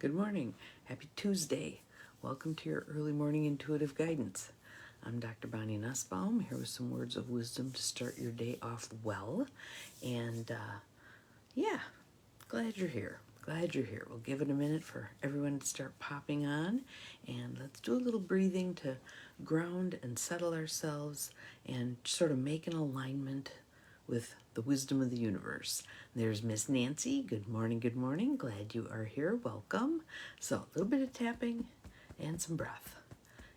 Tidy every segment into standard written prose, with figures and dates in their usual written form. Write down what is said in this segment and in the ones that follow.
Good morning. Happy Tuesday. Welcome to your early morning intuitive guidance. I'm Dr. Bonnie Nussbaum, here with some words of wisdom to start your day off well. And glad you're here. Glad you're here. We'll give it a minute for everyone to start popping on. And let's do a little breathing to ground and settle ourselves and sort of make an alignment with the wisdom of the universe. There's Miss Nancy. Good morning, good morning. Glad you are here. Welcome. So a little bit of tapping and some breath.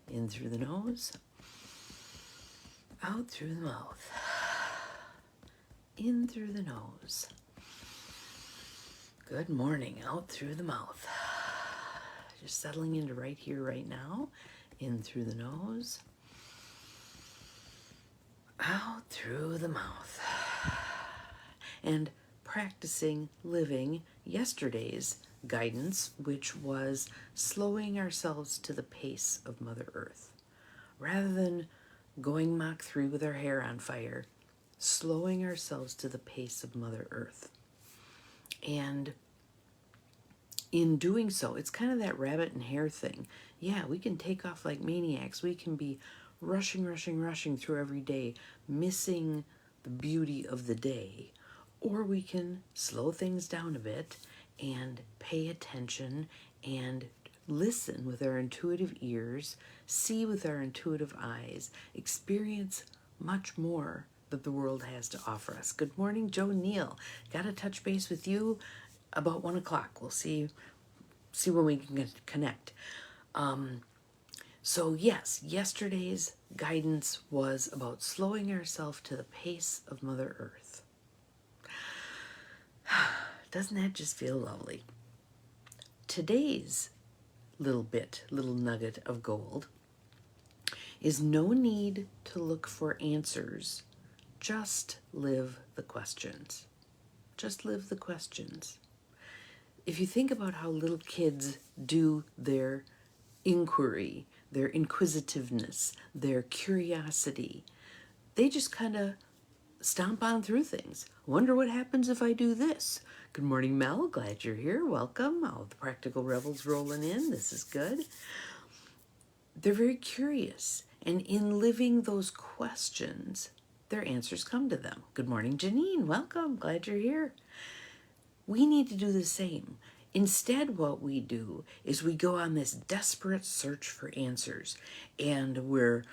In through the nose, out through the mouth. In through the nose. Good morning, out through the mouth. Just settling into right here, right now. In through the nose, out through the mouth. And practicing living yesterday's guidance, which was slowing ourselves to the pace of Mother Earth. Rather than going Mach 3 with our hair on fire, slowing ourselves to the pace of Mother Earth. And in doing so, it's kind of that rabbit and hare thing. Yeah, we can take off like maniacs. We can be rushing through every day, missing the beauty of the day. Or we can slow things down a bit and pay attention and listen with our intuitive ears, see with our intuitive eyes, experience much more that the world has to offer us. Good morning, Joe Neal. Got to touch base with you about 1 o'clock. We'll see when we can connect. So yes, yesterday's guidance was about slowing ourselves to the pace of Mother Earth. Doesn't that just feel lovely? Today's little nugget of gold is no need to look for answers. Just live the questions. Just live the questions. If you think about how little kids do their inquiry, their inquisitiveness, their curiosity, they just kind of stomp on through things. Wonder what happens if I do this. Good morning, Mel. Glad you're here. Welcome. All the practical rebels rolling in. This is good. They're very curious. And in living those questions, their answers come to them. Good morning, Janine. Welcome. Glad you're here. We need to do the same. Instead, what we do is we go on this desperate search for answers. And we're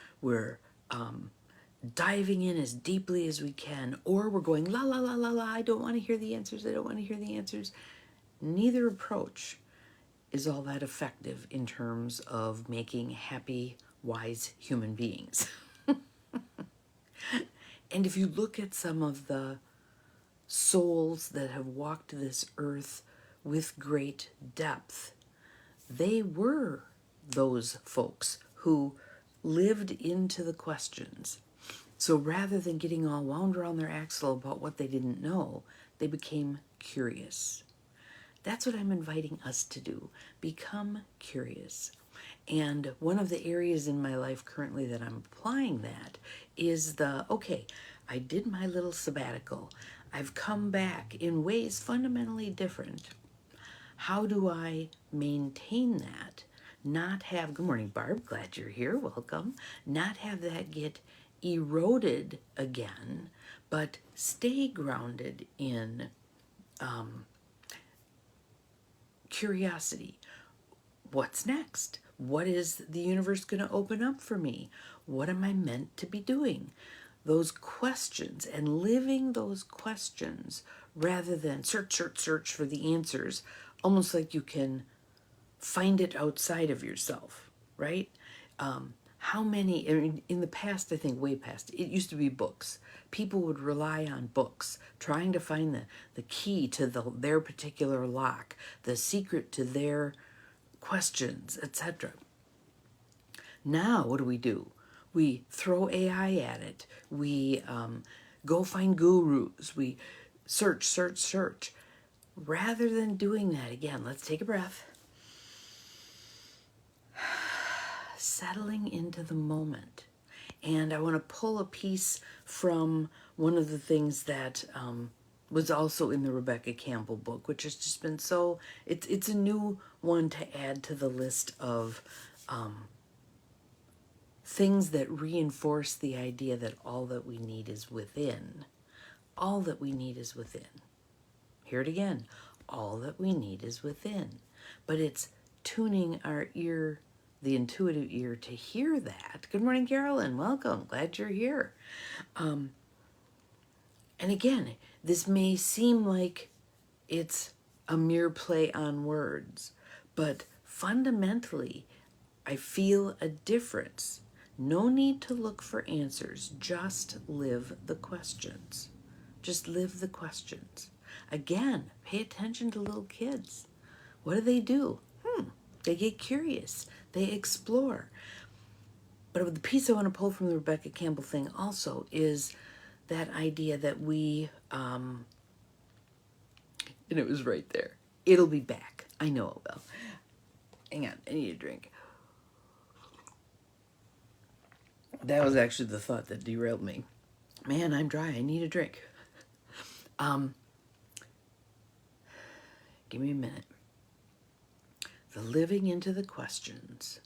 diving in as deeply as we can, or we're going, la, la, la, la, la, I don't want to hear the answers, I don't want to hear the answers. Neither approach is all that effective in terms of making happy, wise human beings. And if you look at some of the souls that have walked this earth with great depth, they were those folks who lived into the questions. So rather than getting all wound around their axle about what they didn't know, they became curious. That's what I'm inviting us to do. Become curious. And one of the areas in my life currently that I'm applying that is I did my little sabbatical. I've come back in ways fundamentally different. How do I maintain that? Not have, good morning, Barb, glad you're here, welcome. Not have that get eroded again, but stay grounded in curiosity. What's next? What is the universe going to open up for me? What am I meant to be doing? Those questions and living those questions rather than search for the answers, almost like you can find it outside of yourself, right? How many, in the past, I think way past, it used to be books. People would rely on books, trying to find the key to their particular lock, the secret to their questions, etc. Now, what do? We throw AI at it. We go find gurus. We search. Rather than doing that, again, let's take a breath. Settling into the moment. And I want to pull a piece from one of the things that was also in the Rebecca Campbell book, which has just been so, it's a new one to add to the list of things that reinforce the idea that all that we need is within. All that we need is within. Hear it again. All that we need is within. But it's tuning our ear, the intuitive ear, to hear that. Good morning, Carolyn. Welcome. Glad you're here. And again, this may seem like it's a mere play on words, but fundamentally, I feel a difference. No need to look for answers. Just live the questions. Just live the questions. Again, pay attention to little kids. What do? They get curious. They explore. But the piece I want to pull from the Rebecca Campbell thing also is that idea that we, and it was right there. It'll be back. I know it will. Hang on, I need a drink. That was actually the thought that derailed me. Man, I'm dry. I need a drink. Give me a minute. The living into the questions.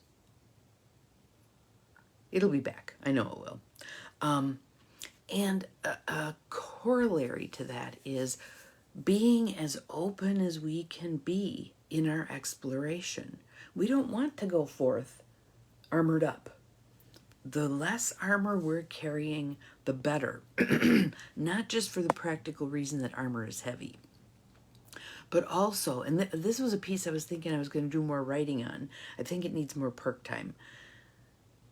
It'll be back. I know it will. And a corollary to that is being as open as we can be in our exploration. We don't want to go forth armored up. The less armor we're carrying, the better. Not just for the practical reason that armor is heavy, but also, and this was a piece I was thinking I was going to do more writing on. I think it needs more perk time.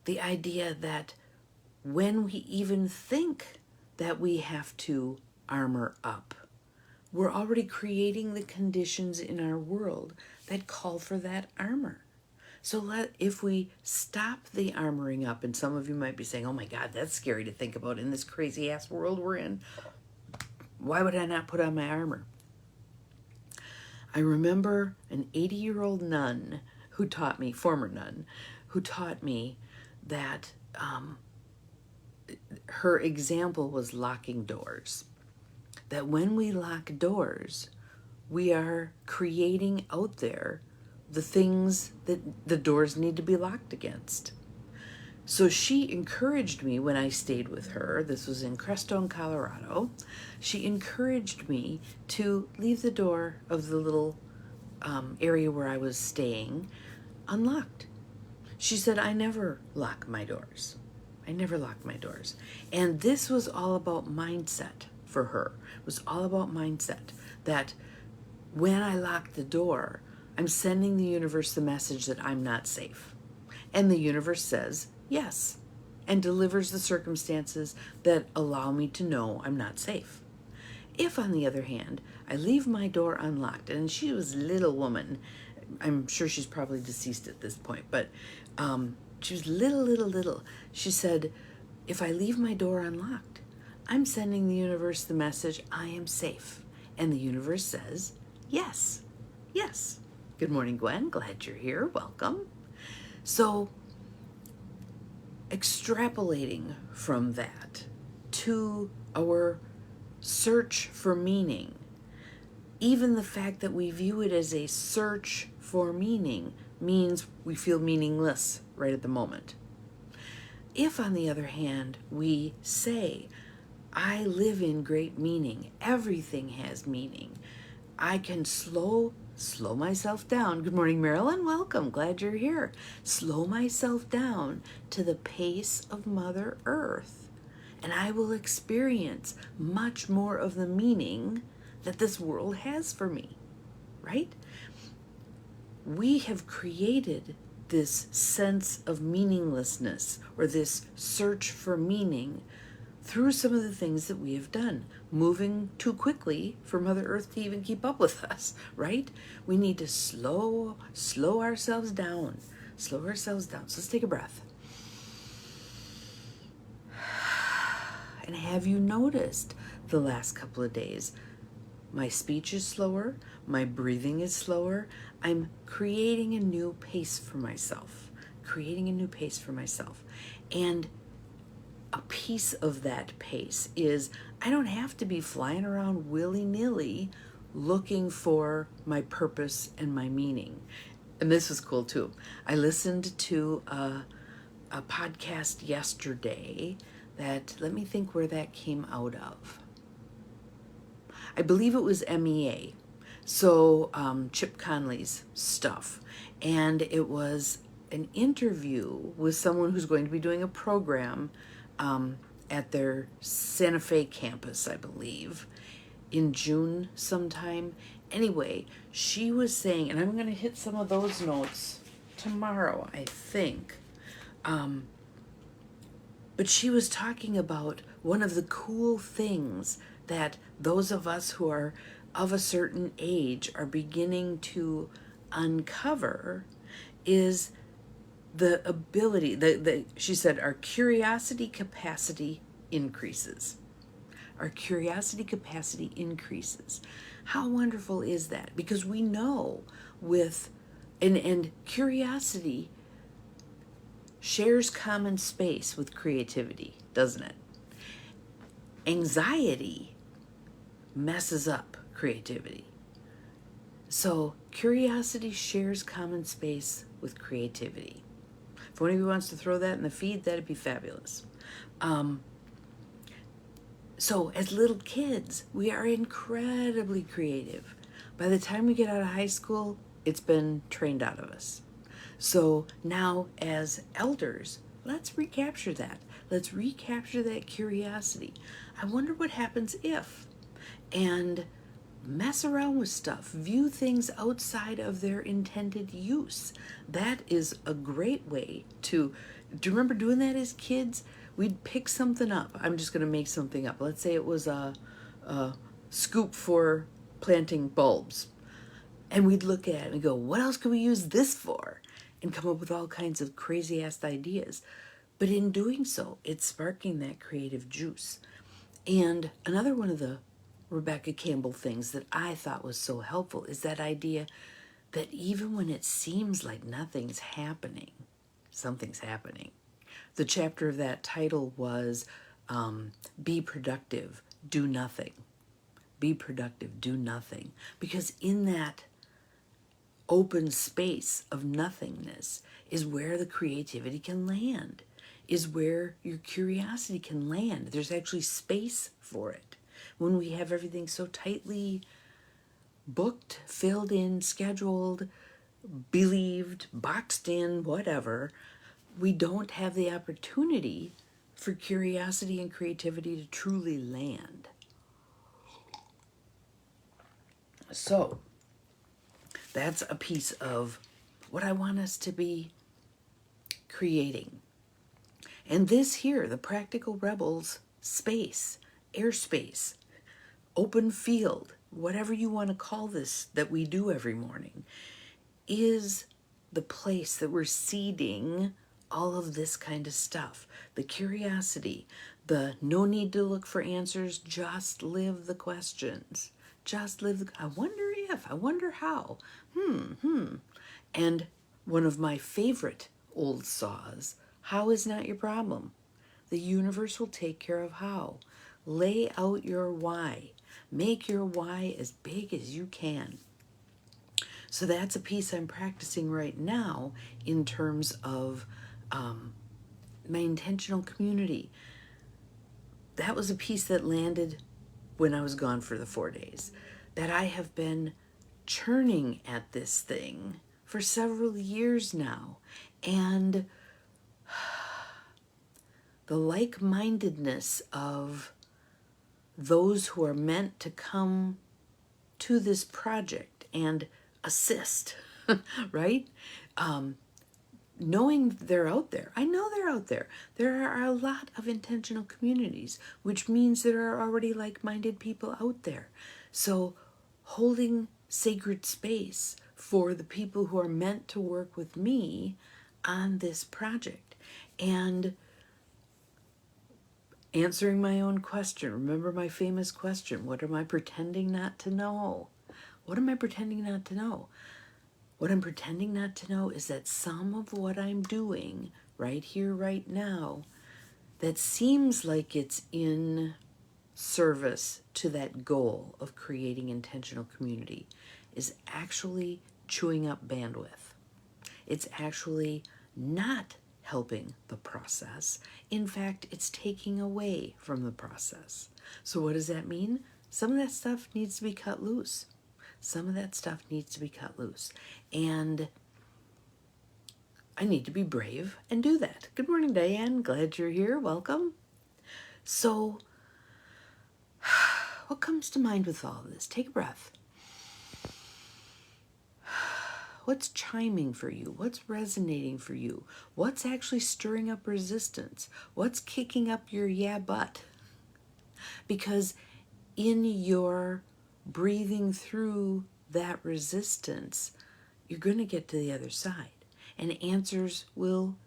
The idea that when we even think that we have to armor up, we're already creating the conditions in our world that call for that armor. So if we stop the armoring up, and some of you might be saying, oh my God, that's scary to think about in this crazy ass world we're in. Why would I not put on my armor? I remember an 80-year-old nun who taught me, former nun, who taught me that her example was locking doors. That when we lock doors, we are creating out there the things that the doors need to be locked against. So she encouraged me when I stayed with her, this was in Crestone, Colorado, she encouraged me to leave the door of the little area where I was staying unlocked. She said, I never lock my doors. I never lock my doors. And this was all about mindset for her. It was all about mindset, that when I lock the door, I'm sending the universe the message that I'm not safe. And the universe says yes, and delivers the circumstances that allow me to know I'm not safe. If, on the other hand, I leave my door unlocked, and she was a little woman, I'm sure she's probably deceased at this point, but she was little. She said, if I leave my door unlocked, I'm sending the universe the message I am safe. And the universe says yes, yes. Good morning, Gwen. Glad you're here. Welcome. So, extrapolating from that to our search for meaning, even the fact that we view it as a search for meaning means we feel meaningless right at the moment. If, on the other hand, we say, I live in great meaning, everything has meaning, I can slow myself down. Good morning, Marilyn. Welcome. Glad you're here. Slow myself down to the pace of Mother Earth, and I will experience much more of the meaning that this world has for me, right? We have created this sense of meaninglessness, or this search for meaning, through some of the things that we have done, moving too quickly for Mother Earth to even keep up with us, right? We need to slow ourselves down. Slow ourselves down. So let's take a breath. And have you noticed the last couple of days, my speech is slower, my breathing is slower, I'm creating a new pace for myself, And a piece of that pace is I don't have to be flying around willy-nilly looking for my purpose and my meaning. And this was cool too. I listened to a podcast yesterday that, let me think where that came out of. I believe it was MEA. So Chip Conley's stuff. And it was an interview with someone who's going to be doing a program at their Santa Fe campus, I believe, in June sometime. Anyway, she was saying, and I'm going to hit some of those notes tomorrow, I think. But she was talking about one of the cool things that those of us who are of a certain age are beginning to uncover is the ability, she said, our curiosity capacity increases. Our curiosity capacity increases. How wonderful is that? Because we know and curiosity shares common space with creativity, doesn't it? Anxiety messes up creativity. So curiosity shares common space with creativity. If one of you wants to throw that in the feed, that'd be fabulous. So as little kids, we are incredibly creative. By the time we get out of high school, it's been trained out of us. So now as elders, let's recapture that. Let's recapture that curiosity. I wonder what happens if, and mess around with stuff, view things outside of their intended use. That is a great way to, do you remember doing that as kids? We'd pick something up. I'm just going to make something up. Let's say it was a scoop for planting bulbs. And we'd look at it and go, what else could we use this for? And come up with all kinds of crazy-ass ideas. But in doing so, it's sparking that creative juice. And another one of the Rebecca Campbell things that I thought was so helpful is that idea that even when it seems like nothing's happening, something's happening. The chapter of that title was Be Productive, Do Nothing. Be productive, do nothing. Because in that open space of nothingness is where the creativity can land, is where your curiosity can land. There's actually space for it. When we have everything so tightly booked, filled in, scheduled, believed, boxed in, whatever, we don't have the opportunity for curiosity and creativity to truly land. So, that's a piece of what I want us to be creating. And this here, the Practical Rebels space, airspace, open field, whatever you want to call this that we do every morning, is the place that we're seeding all of this kind of stuff. The curiosity, the no need to look for answers, just live the questions. Just live I wonder if, I wonder how. And one of my favorite old saws, how is not your problem. The universe will take care of how. Lay out your why. Make your why as big as you can. So that's a piece I'm practicing right now in terms of my intentional community. That was a piece that landed when I was gone for the 4 days. That I have been churning at this thing for several years now. And the like-mindedness of those who are meant to come to this project and assist, right? Knowing they're out there. I know they're out there. There are a lot of intentional communities, which means there are already like-minded people out there. So holding sacred space for the people who are meant to work with me on this project. And answering my own question. Remember my famous question, what am I pretending not to know? What am I pretending not to know? What I'm pretending not to know is that some of what I'm doing right here, right now, that seems like it's in service to that goal of creating intentional community is actually chewing up bandwidth. It's actually not helping the process. In fact, it's taking away from the process. So what does that mean? Some of that stuff needs to be cut loose. Some of that stuff needs to be cut loose. And I need to be brave and do that. Good morning, Diane. Glad you're here. Welcome. So, what comes to mind with all of this? Take a breath. What's chiming for you? What's resonating for you? What's actually stirring up resistance? What's kicking up your yeah butt? Because in your breathing through that resistance, you're going to get to the other side. And answers will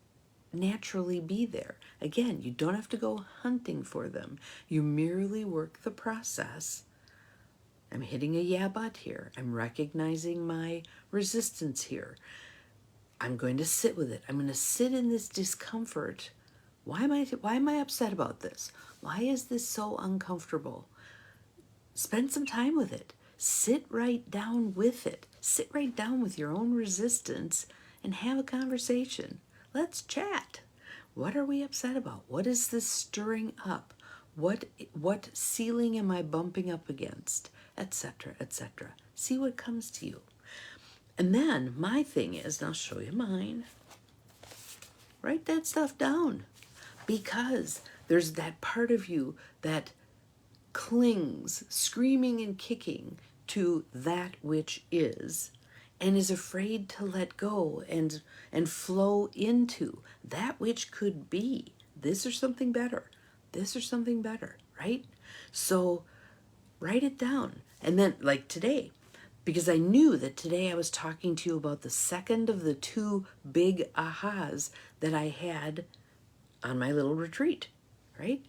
naturally be there. Again, you don't have to go hunting for them. You merely work the process. I'm hitting a yeah but here. I'm recognizing my resistance here. I'm going to sit with it. I'm going to sit in this discomfort. Why am I upset about this? Why is this so uncomfortable? Spend some time with it. Sit right down with it. Sit right down with your own resistance and have a conversation. Let's chat. What are we upset about? What is this stirring up? What ceiling am I bumping up against? Etc., etc. See what comes to you. And then my thing is, and I'll show you mine, write that stuff down. Because there's that part of you that clings, screaming and kicking to that which is, and is afraid to let go and flow into that which could be this or something better, this or something better, right? So write it down. And then, like today, because I knew that today I was talking to you about the second of the two big ahas that I had on my little retreat, right?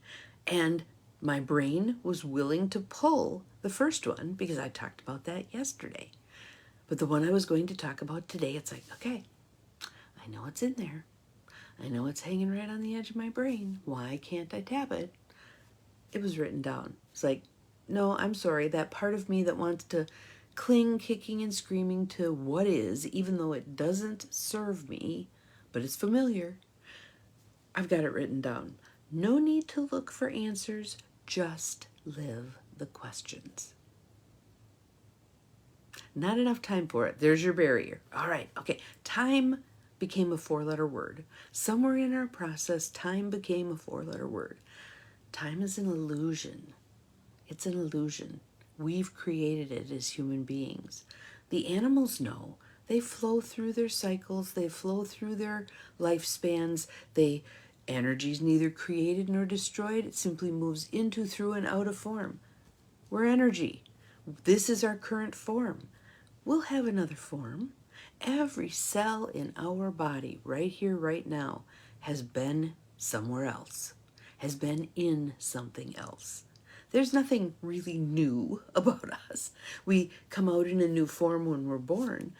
And my brain was willing to pull the first one because I talked about that yesterday. But the one I was going to talk about today, it's like, okay, I know it's in there. I know it's hanging right on the edge of my brain. Why can't I tap it? It was written down. It's like, no, I'm sorry. That part of me that wants to cling, kicking and screaming to what is, even though it doesn't serve me, but it's familiar, I've got it written down. No need to look for answers. Just live the questions. Not enough time for it. There's your barrier. All right. Okay. Time became a 4-letter word. Somewhere in our process, time became a 4-letter word. Time is an illusion. It's an illusion. We've created it as human beings. The animals know. They flow through their cycles. They flow through their lifespans. Energy is neither created nor destroyed. It simply moves into, through, and out of form. We're energy. This is our current form. We'll have another form. Every cell in our body, right here, right now, has been somewhere else, has been in something else. There's nothing really new about us. We come out in a new form when we're born,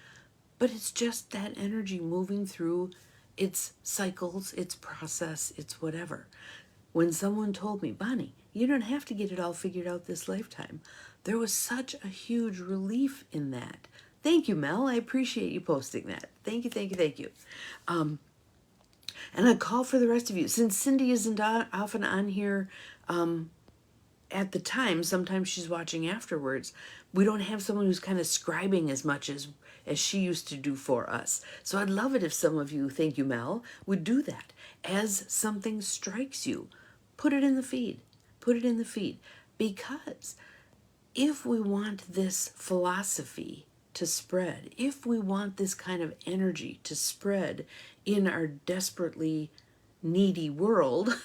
but it's just that energy moving through its cycles, its process, its whatever. When someone told me, Bonnie, you don't have to get it all figured out this lifetime, there was such a huge relief in that. Thank you, Mel. I appreciate you posting that. Thank you, thank you, thank you. And I call for the rest of you. Since Cindy isn't often on here at the time, sometimes she's watching afterwards, we don't have someone who's kind of scribing as much as she used to do for us. So I'd love it if some of you, thank you, Mel, would do that. As something strikes you, put it in the feed. Put it in the feed. Because if we want this philosophy to spread, if we want this kind of energy to spread in our desperately needy world,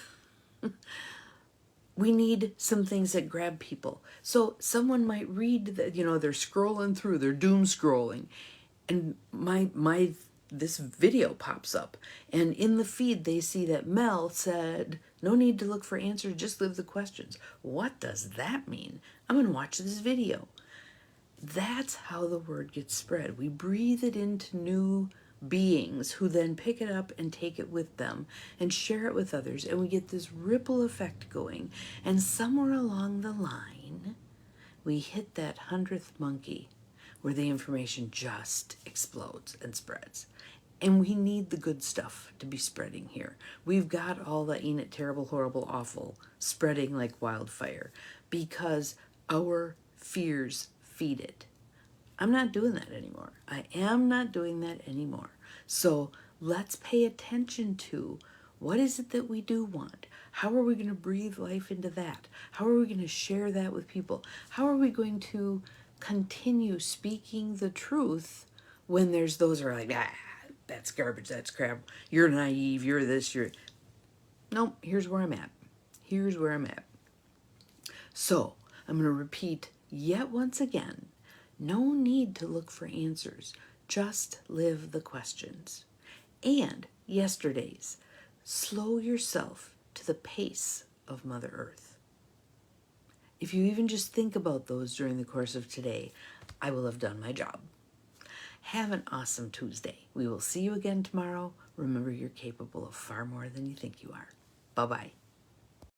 we need some things that grab people. So someone might read that, they're scrolling through, they're doom scrolling, and this video pops up, and in the feed they see that Mel said, no need to look for answers, just live the questions. What does that mean? I'm going to watch this video. That's how the word gets spread. We breathe it into new beings who then pick it up and take it with them and share it with others. And we get this ripple effect going. And somewhere along the line, we hit that 100th monkey where the information just explodes and spreads. And we need the good stuff to be spreading here. We've got all the ain't it terrible, horrible, awful spreading like wildfire because our fears feed it. I'm not doing that anymore. I am not doing that anymore. So let's pay attention to what is it that we do want? How are we going to breathe life into that? How are we going to share that with people? How are we going to continue speaking the truth when there's those who are like, that's garbage, that's crap, you're naive, you're this, you're... Nope, here's where I'm at. Here's where I'm at. So, I'm going to repeat yet once again, no need to look for answers. Just live the questions. And yesterday's, slow yourself to the pace of Mother Earth. If you even just think about those during the course of today, I will have done my job. Have an awesome Tuesday. We will see you again tomorrow. Remember, you're capable of far more than you think you are. Bye-bye.